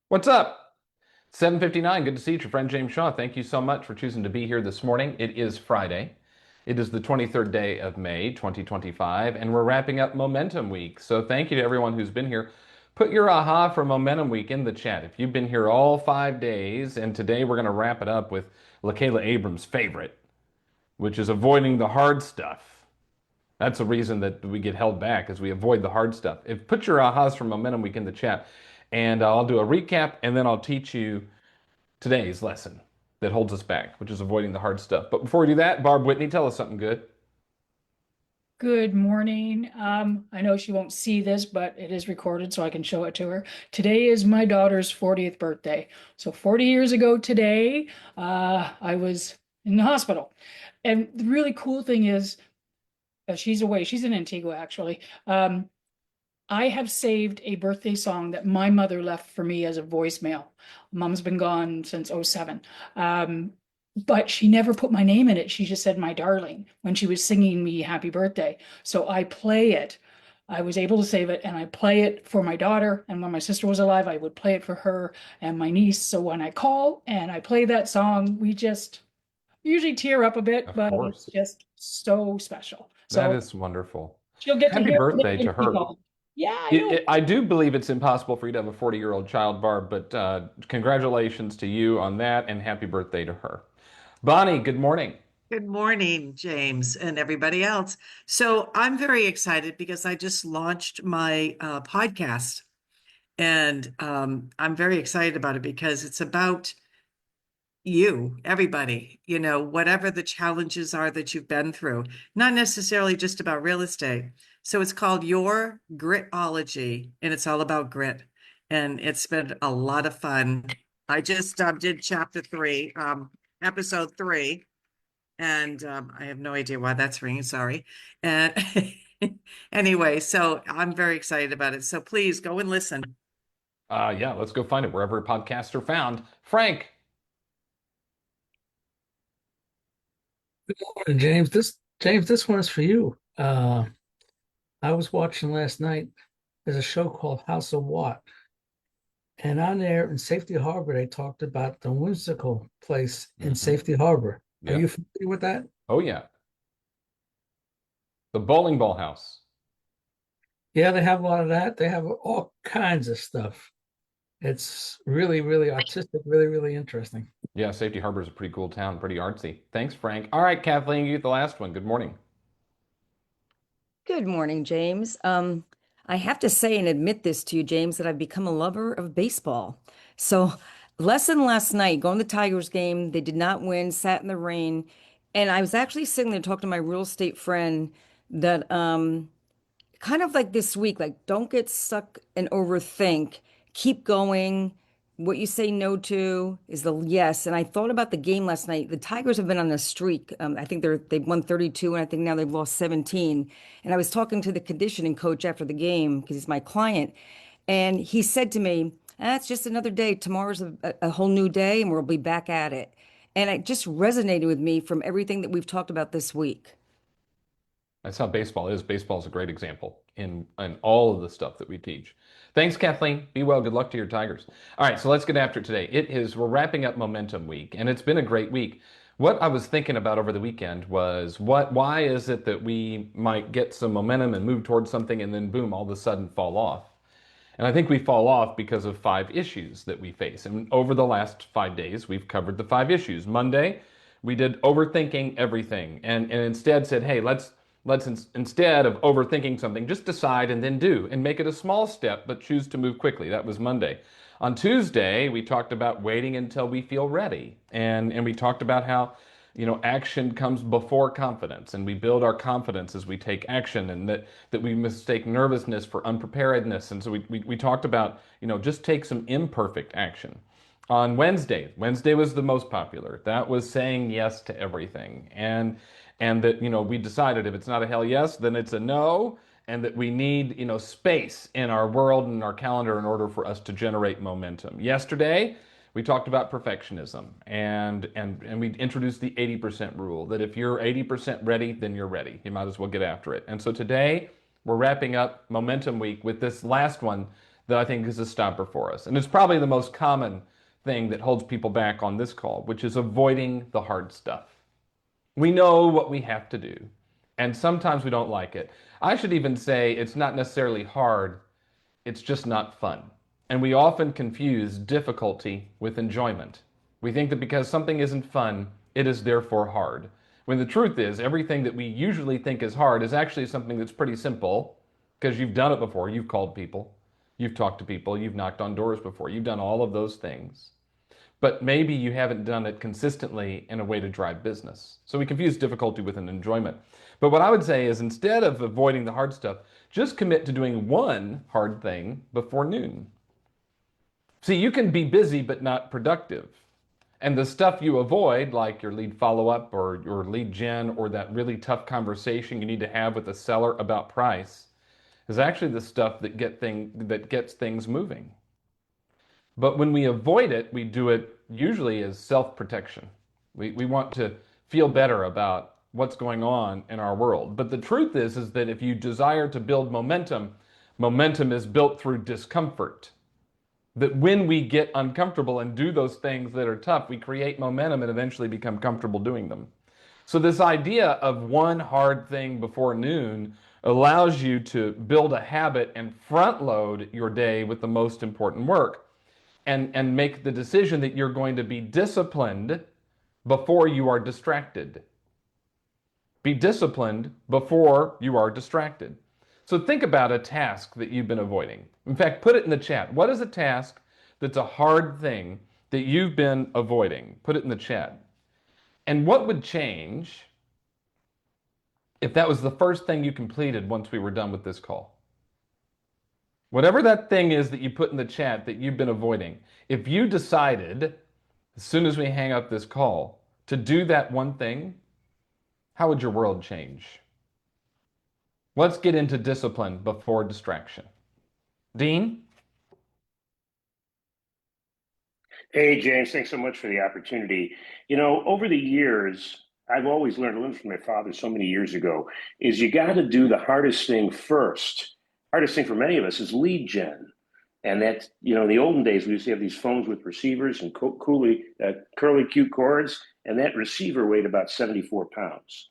What's up? 7:59. Good to see you, your friend James Shaw. Thank you so much for choosing to be here this morning. It is Friday. It is the 23rd day of May, 2025, and we're wrapping up Momentum Week. So thank you to everyone who's been here. Put your aha for Momentum Week in the chat. If you've been here all 5 days, and today we're going to wrap it up with LaKayla Abrams' favorite, which is avoiding the hard stuff. That's the reason that we get held back is we avoid the hard stuff. If put your ahas for Momentum Week in the chat, and I'll do a recap, and then I'll teach you today's lesson that holds us back, which is avoiding the hard stuff. But before we do that, Barb Whitney, tell us something good. Good morning. I know she won't see this, but it is recorded so I can show it to her. Today is my daughter's 40th birthday. So 40 years ago today, I was in the hospital. And the really cool thing is, she's away. She's in Antigua, actually. I have saved a birthday song that my mother left for me as a voicemail. Mom's been gone since '07. But she never put my name in it. She just said, my darling, when she was singing me happy birthday. So I play it. I was able to save it and I play it for my daughter. And when my sister was alive, I would play it for her and my niece. So when I call and I play that song, we just usually tear up a bit, Of but it's course. just so special. That So is wonderful. she'll get to Happy hear it birthday when to she her. calls. Yeah, I know. I do believe it's impossible for you to have a 40-year-old child, Barb, but congratulations to you on that and happy birthday to her. Bonnie, good morning. Good morning, James and everybody else. So I'm very excited because I just launched my podcast, and I'm very excited about it because it's about you, everybody, whatever the challenges are that you've been through, not necessarily just about real estate. So it's called Your Gritology, and it's all about grit. And it's been a lot of fun. I just did chapter 3, episode 3. And I have no idea why that's ringing. Sorry. And anyway, so I'm very excited about it. So please go and listen. Yeah, let's go find it wherever podcasts are found. Frank, And James, this one is for you. I was watching last night. There's a show called House of Watt, and on there in Safety Harbor, they talked about the whimsical place in mhm, Safety Harbor. Are yeah. you familiar with that? Oh, yeah. The bowling ball house. Yeah, they have a lot of that. They have all kinds of stuff. It's really, really artistic, really, really interesting. Yeah, Safety Harbor is a pretty cool town, pretty artsy. Thanks, Frank. All right, Kathleen, you get the last one. Good morning. Good morning, James. I have to say and admit this to you, James, that I've become a lover of baseball. So, lesson last night, going to the Tigers game, they did not win, sat in the rain, and I was actually sitting there talking to my real estate friend that kind of like this week, like don't get stuck and overthink. Keep going. What you say no to is the yes. And I thought about the game last night. The Tigers have been on a streak. I think they've won 32, and I think now they've lost 17. And I was talking to the conditioning coach after the game because he's my client, and he said to me, "It's just another day. Tomorrow's a whole new day, and we'll be back at it." And it just resonated with me from everything that we've talked about this week. That's how baseball is. Baseball is a great example in all of the stuff that we teach. Thanks, Kathleen. Be well. Good luck to your Tigers. All right, so let's get after it today. We're wrapping up Momentum Week, and it's been a great week. What I was thinking about over the weekend was why is it that we might get some momentum and move towards something and then boom, all of a sudden fall off? And I think we fall off because of 5 issues that we face. And over the last 5 days, we've covered the 5 issues. Monday, we did overthinking everything and instead said, hey, instead of overthinking something, just decide and then do and make it a small step, but choose to move quickly. That was Monday. On Tuesday, we talked about waiting until we feel ready. And we talked about how action comes before confidence, and we build our confidence as we take action, and that we mistake nervousness for unpreparedness. And so we talked about, just take some imperfect action. On Wednesday was the most popular. That was saying yes to everything. And that, we decided if it's not a hell yes, then it's a no, and that we need, space in our world and our calendar in order for us to generate momentum. Yesterday, we talked about perfectionism, and we introduced the 80% rule, that if you're 80% ready, then you're ready. You might as well get after it. And so today we're wrapping up Momentum Week with this last one that I think is a stopper for us. And it's probably the most common thing that holds people back on this call, which is avoiding the hard stuff. We know what we have to do, and sometimes we don't like it. I should even say it's not necessarily hard, it's just not fun. And we often confuse difficulty with enjoyment. We think that because something isn't fun, it is therefore hard. When the truth is, everything that we usually think is hard is actually something that's pretty simple because you've done it before. You've called people, you've talked to people, you've knocked on doors before, you've done all of those things. But maybe you haven't done it consistently in a way to drive business. So we confuse difficulty with an enjoyment. But what I would say is instead of avoiding the hard stuff, just commit to doing one hard thing before noon. See, you can be busy but not productive. And the stuff you avoid, like your lead follow-up or your lead gen or that really tough conversation you need to have with a seller about price, is actually the stuff that gets things moving. But when we avoid it, we do it usually as self-protection. We want to feel better about what's going on in our world. But the truth is that if you desire to build momentum, momentum is built through discomfort. That when we get uncomfortable and do those things that are tough, we create momentum and eventually become comfortable doing them. So this idea of one hard thing before noon allows you to build a habit and front load your day with the most important work and make the decision that you're going to be disciplined before you are distracted. Be disciplined before you are distracted. So think about a task that you've been avoiding. In fact, put it in the chat. What is a task that's a hard thing that you've been avoiding? Put it in the chat. And what would change if that was the first thing you completed once we were done with this call? Whatever that thing is that you put in the chat that you've been avoiding, if you decided, as soon as we hang up this call, to do that one thing, how would your world change? Let's get into discipline before distraction. Dean? Hey, James, thanks so much for the opportunity. Over the years, I've always learned from my father so many years ago, is you got to do the hardest thing first. Hardest thing for many of us is lead gen. And that, in the olden days, we used to have these phones with receivers and curly cute cords, and that receiver weighed about 74 pounds.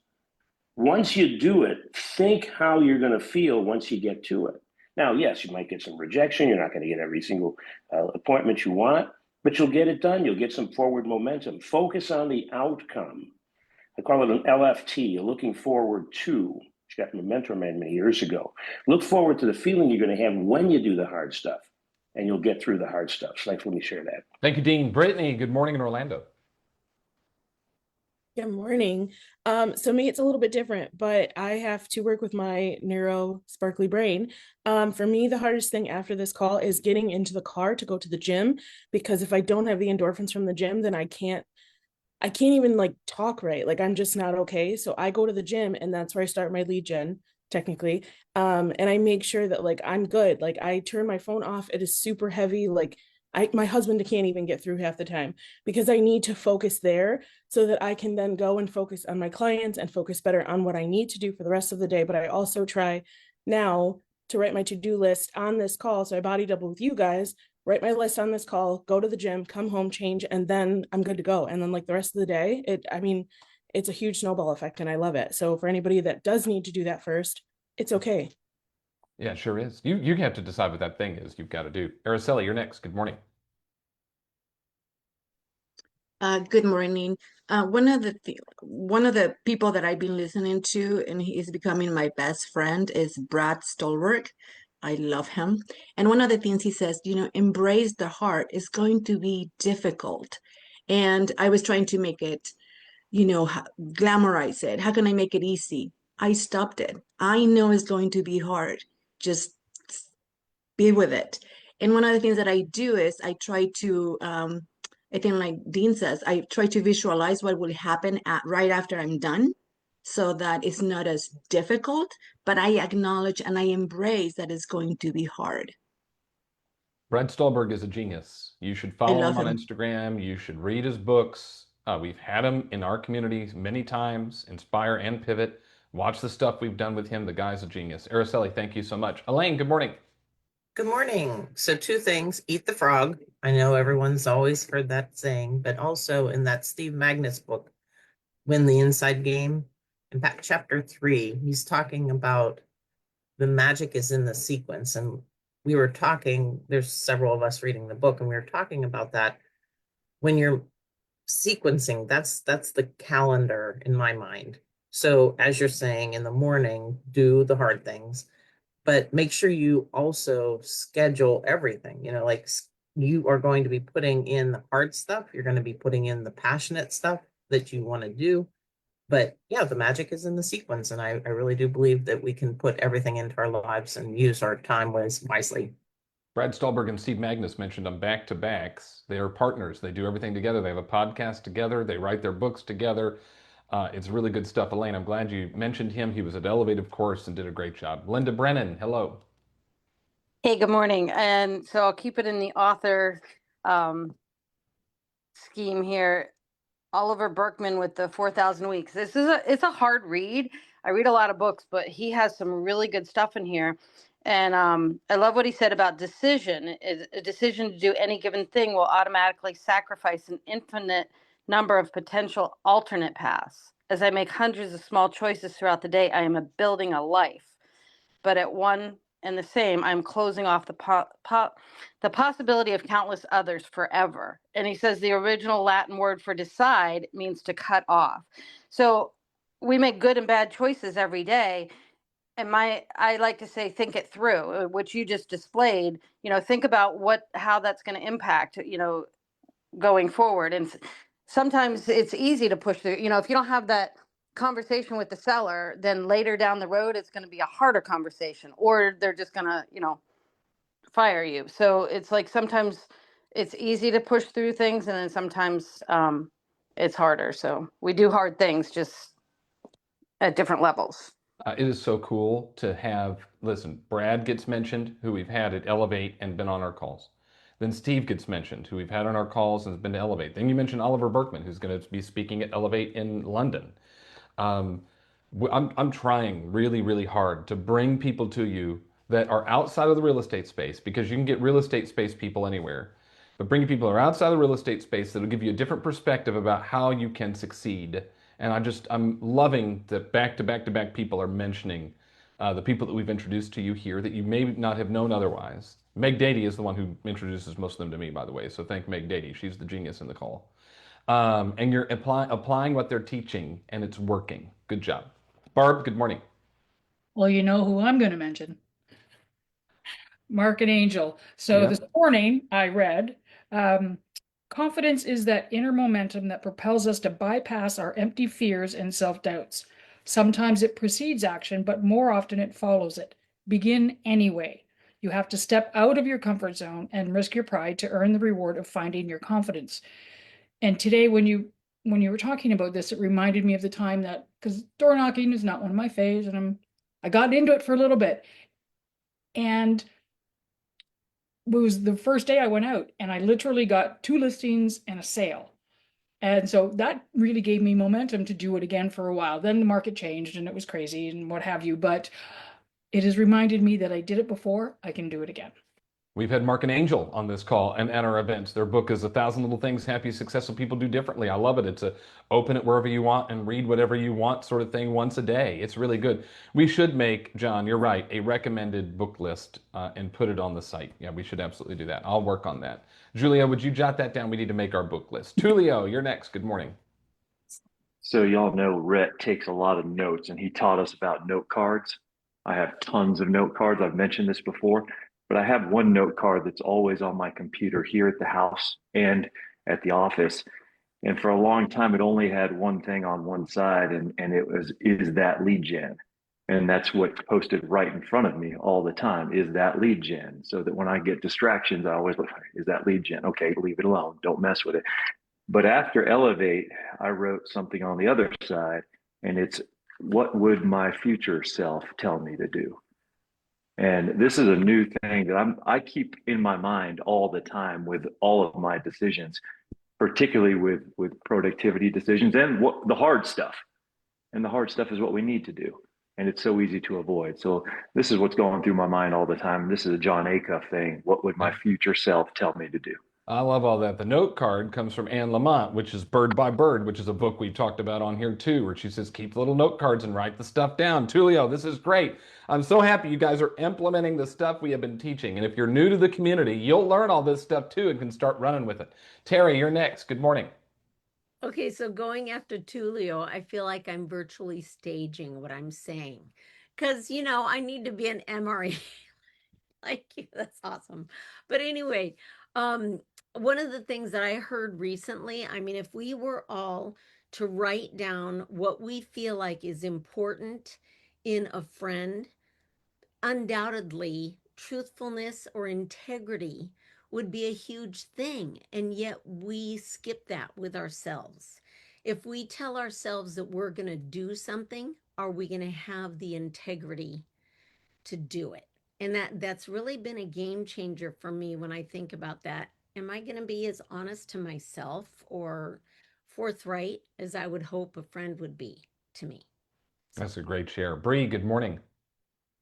Once you do it, think how you're going to feel once you get to it. Now, yes, you might get some rejection. You're not going to get every single appointment you want, but you'll get it done. You'll get some forward momentum. Focus on the outcome. I call it an LFT, you're looking forward to. Which got from a mentor many years ago. Look forward to the feeling you're going to have when you do the hard stuff, and you'll get through the hard stuff. So thanks for letting me share that. Thank you, Dean. Brittany, good morning in Orlando. Good morning. So me, it's a little bit different, but I have to work with my neuro sparkly brain. For me, the hardest thing after this call is getting into the car to go to the gym, because if I don't have the endorphins from the gym, then I can't even like talk right. Like I'm just not okay. So I go to the gym, and that's where I start my lead gen technically. And I make sure that like I'm good. Like I turn my phone off. It is super heavy. Like my husband can't even get through half the time, because I need to focus there so that I can then go and focus on my clients and focus better on what I need to do for the rest of the day. But I also try now to write my to-do list on this call. So I body double with you guys, write my list on this call, go to the gym, come home, change, and then I'm good to go. And then like the rest of the day, it's a huge snowball effect, and I love it. So for anybody that does need to do that first, it's okay. Yeah, it sure is. You have to decide what that thing is you've got to do. Araceli, you're next. Good morning. Good morning. One of the people that I've been listening to, and he is becoming my best friend, is Brad Stolberg. I love him. And one of the things he says, embrace the heart. It's going to be difficult. And I was trying to make it, glamorize it. How can I make it easy? I stopped it. I know it's going to be hard. Just be with it. And one of the things that I do is I try to, I think like Dean says, I try to visualize what will happen right after I'm done, so that it's not as difficult, but I acknowledge and I embrace that it's going to be hard. Brad Stolberg is a genius. You should I follow love him on him. Instagram. You should read his books. We've had him in our community many times, Inspire and Pivot. Watch the stuff we've done with him. The guy's a genius. Araceli, thank you so much. Elaine, good morning. Good morning. So two things, eat the frog. I know everyone's always heard that saying, but also in that Steve Magnus book, Win the Inside Game, in fact, chapter 3, he's talking about the magic is in the sequence. And we were talking, there's several of us reading the book, and we were talking about that. When you're sequencing, that's the calendar in my mind. So as you're saying, in the morning, do the hard things, but make sure you also schedule everything. Like you are going to be putting in the hard stuff, you're going to be putting in the passionate stuff that you want to do. But yeah, the magic is in the sequence. And I really do believe that we can put everything into our lives and use our time wisely. Brad Stulberg and Steve Magnus mentioned them back to backs. They are partners. They do everything together. They have a podcast together. They write their books together. It's really good stuff. Elaine, I'm glad you mentioned him. He was at Elevate, of course, and did a great job. Linda Brennan, hello. Hey, good morning. And so I'll keep it in the author um, scheme here. Oliver Berkman with the 4,000 Weeks. It's a hard read. I read a lot of books, but he has some really good stuff in here. And I love what he said about decision. A decision to do any given thing will automatically sacrifice an infinite number of potential alternate paths. As I make hundreds of small choices throughout the day, I am building a life. But at one and the same, I'm closing off the possibility of countless others forever. And he says the original Latin word for decide means to cut off. So we make good and bad choices every day. And I like to say, think it through, which you just displayed. Think about how that's going to impact, going forward. And sometimes it's easy to push through. If you don't have that conversation with the seller, then later down the road, it's going to be a harder conversation, or they're just going to, fire you. So it's like sometimes it's easy to push through things, and then sometimes it's harder. So we do hard things, just at different levels. It is so cool to have, listen, Brad gets mentioned, who we've had at Elevate and been on our calls. Then Steve gets mentioned, who we've had on our calls and has been to Elevate. Then you mentioned Oliver Berkman, who's going to be speaking at Elevate in London. Um, I'm trying really, really hard to bring people to you that are outside of the real estate space, because you can get real estate space people anywhere. But bringing people who are outside of the real estate space that'll give you a different perspective about how you can succeed. And I'm loving that back to back to back people are mentioning the people that we've introduced to you here that you may not have known otherwise. Meg Dady is the one who introduces most of them to me, by the way. So thank Meg Dady. She's the genius in the call. And you're applying what they're teaching, and it's working. Good job. Barb, good morning. Well, you know who I'm going to mention. Mark and Angel. So Yeah. this morning I read, confidence is that inner momentum that propels us to bypass our empty fears and self-doubts. Sometimes it precedes action, but more often it follows it. Begin anyway. You have to step out of your comfort zone and risk your pride to earn the reward of finding your confidence. And today, when you were talking about this, it reminded me of the time that, because door knocking is not one of my faves, and I got into it for a little bit. And it was the first day I went out, and I literally got 2 listings and a sale. And so that really gave me momentum to do it again for a while. Then the market changed and it was crazy and what have you. But it has reminded me that I did it before, I can do it again. We've had Mark and Angel on this call and at our events. Their book is 1,000 Little Things Happy, Successful People Do Differently. I love it. It's a open it wherever you want and read whatever you want sort of thing once a day. It's really good. We should make, John, you're right, a recommended book list and put it on the site. Yeah, we should absolutely do that. I'll work on that. Julia, would you jot that down? We need to make our book list. Tulio, you're next. Good morning. So y'all know Rhett takes a lot of notes, and he taught us about note cards. I have tons of note cards. I've mentioned this before, but I have one note card that's always on my computer here at the house and at the office. And for a long time, it only had one thing on one side, and it was, is that lead gen? And that's what's posted right in front of me all the time, is that lead gen? So that when I get distractions, I always look, is that lead gen? Okay, leave it alone. Don't mess with it. But after Elevate, I wrote something on the other side, and it's, what would my future self tell me to do? And this is a new thing that I keep in my mind all the time with all of my decisions, particularly with productivity decisions and what the hard stuff. And the hard stuff is what we need to do. and it's so easy to avoid. So this is what's going through my mind all the time. This is a John Acuff thing. What would my Yeah. future self tell me to do? I love all that. The note card comes from Anne Lamott, which is Bird by Bird, which is a book we've talked about on here too, where she says, keep little note cards and write the stuff down. Tulio, this is great. I'm so happy you guys are implementing the stuff we have been teaching. And if you're new to the community, you'll learn all this stuff too and can start running with it. Terry, you're next. Good morning. Okay, so going after Tulio, I feel like I'm virtually staging what I'm saying. Because, I need to be an MRE like you. That's awesome. But anyway, um, one of the things that I heard recently, I mean, if we were all to write down what we feel like is important in a friend, undoubtedly truthfulness or integrity would be a huge thing. And yet we skip that with ourselves. If we tell ourselves that we're going to do something, are we going to have the integrity to do it? And that's really been a game changer for me when I think about that. Am I going to be as honest to myself or forthright as I would hope a friend would be to me? That's a great share. Bree, good morning.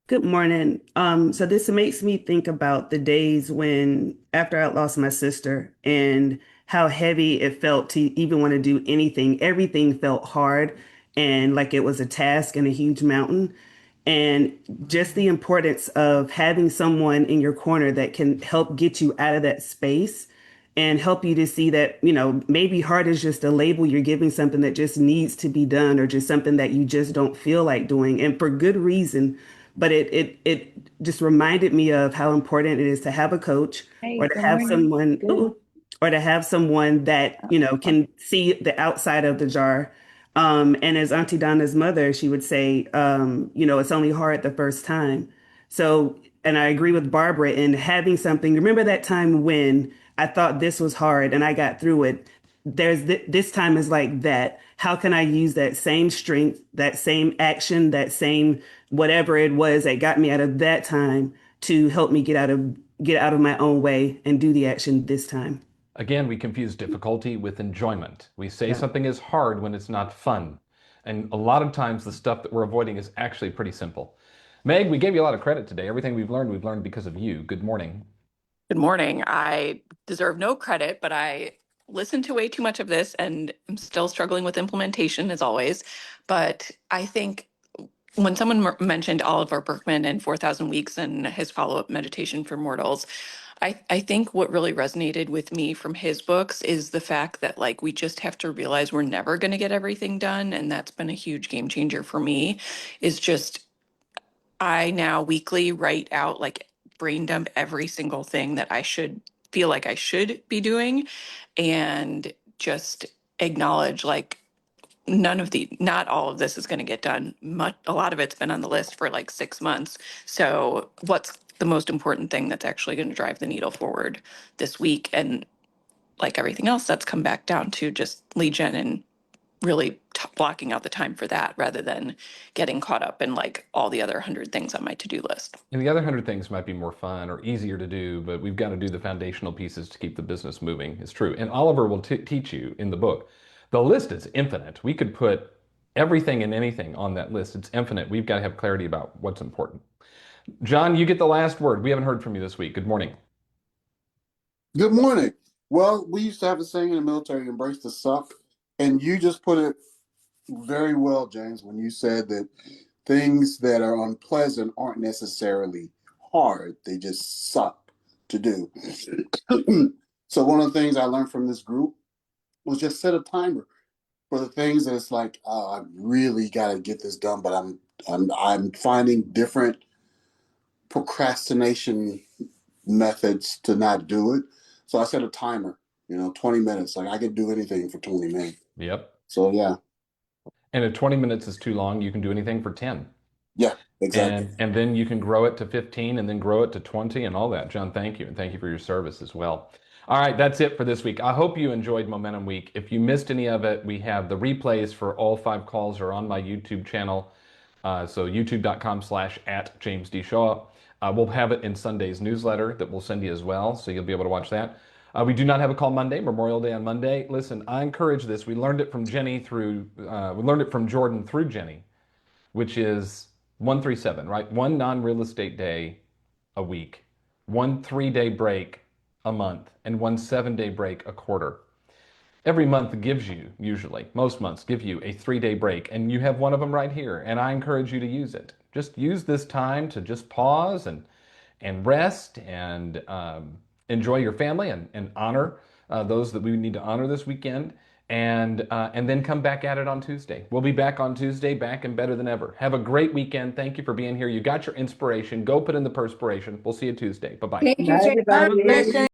Good morning. So this makes me think about the days when after I lost my sister and how heavy it felt to even want to do anything. Everything felt hard and like it was a task and a huge mountain. And just the importance of having someone in your corner that can help get you out of that space and help you to see that, maybe hard is just a label you're giving something that just needs to be done or just something that you just don't feel like doing. And for good reason. But it just reminded me of how important it is to have a coach Hey, or to good have morning. someone, Good. ooh, or to have someone that, can see the outside of the jar. And as Auntie Donna's mother, she would say, it's only hard the first time. So, and I agree with Barbara in having something. Remember that time when I thought this was hard and I got through it? This time is like that. How can I use that same strength, that same action, that same whatever it was that got me out of that time to help me get out of my own way and do the action this time? Again, we confuse difficulty with enjoyment. We say Yeah. something is hard when it's not fun. And a lot of times the stuff that we're avoiding is actually pretty simple. Meg, we gave you a lot of credit today. Everything we've learned because of you. Good morning. Good morning. I deserve no credit, but I listened to way too much of this and I'm still struggling with implementation as always. But I think when someone mentioned Oliver Berkman and 4,000 Weeks and his follow-up meditation for mortals, I think what really resonated with me from his books is the fact that like we just have to realize we're never going to get everything done. And that's been a huge game changer for me, is just I now weekly write out like brain dump every single thing that I should feel like I should be doing and just acknowledge like not all of this is going to get done. A lot of it's been on the list for like 6 months. So what's the most important thing that's actually going to drive the needle forward this week? And like everything else, that's come back down to just lead gen and really blocking out the time for that rather than getting caught up in like all the other 100 things on my to-do list. And the other 100 things might be more fun or easier to do, but we've got to do the foundational pieces to keep the business moving. It's true. And Oliver will teach you in the book. The list is infinite. We could put everything and anything on that list. It's infinite. We've got to have clarity about what's important. John, you get the last word. We haven't heard from you this week. Good morning. Good morning. Well, we used to have a saying in the military, embrace the suck. And you just put it very well, James, when you said that things that are unpleasant aren't necessarily hard. They just suck to do. So one of the things I learned from this group was just set a timer for the things that it's like, oh, I really got to get this done, but I'm finding different procrastination methods to not do it. So I set a timer, 20 minutes. Like I could do anything for 20 minutes. Yep. So yeah. And if 20 minutes is too long, you can do anything for 10. Yeah, exactly. And then you can grow it to 15 and then grow it to 20 and all that. John, thank you. And thank you for your service as well. All right, that's it for this week. I hope you enjoyed Momentum Week. If you missed any of it, we have the replays for all 5 calls are on my YouTube channel. So youtube.com/@JamesDShaw. We'll have it in Sunday's newsletter that we'll send you as well. So you'll be able to watch that. We do not have a call Monday, Memorial Day on Monday. Listen, I encourage this. We learned it from Jordan through Jenny, which is 137, right? One non-real estate day a week, one 3-day break a month, and one 7-day break a quarter. Every month gives you, usually, most months give you a 3-day break, and you have one of them right here, and I encourage you to use it. Just use this time to just pause and rest and enjoy your family and honor those that we need to honor this weekend, and then come back at it on Tuesday. We'll be back on Tuesday, back and better than ever. Have a great weekend. Thank you for being here. You got your inspiration. Go put in the perspiration. We'll see you Tuesday. Bye-bye. Thank you, Jane. Bye, everybody.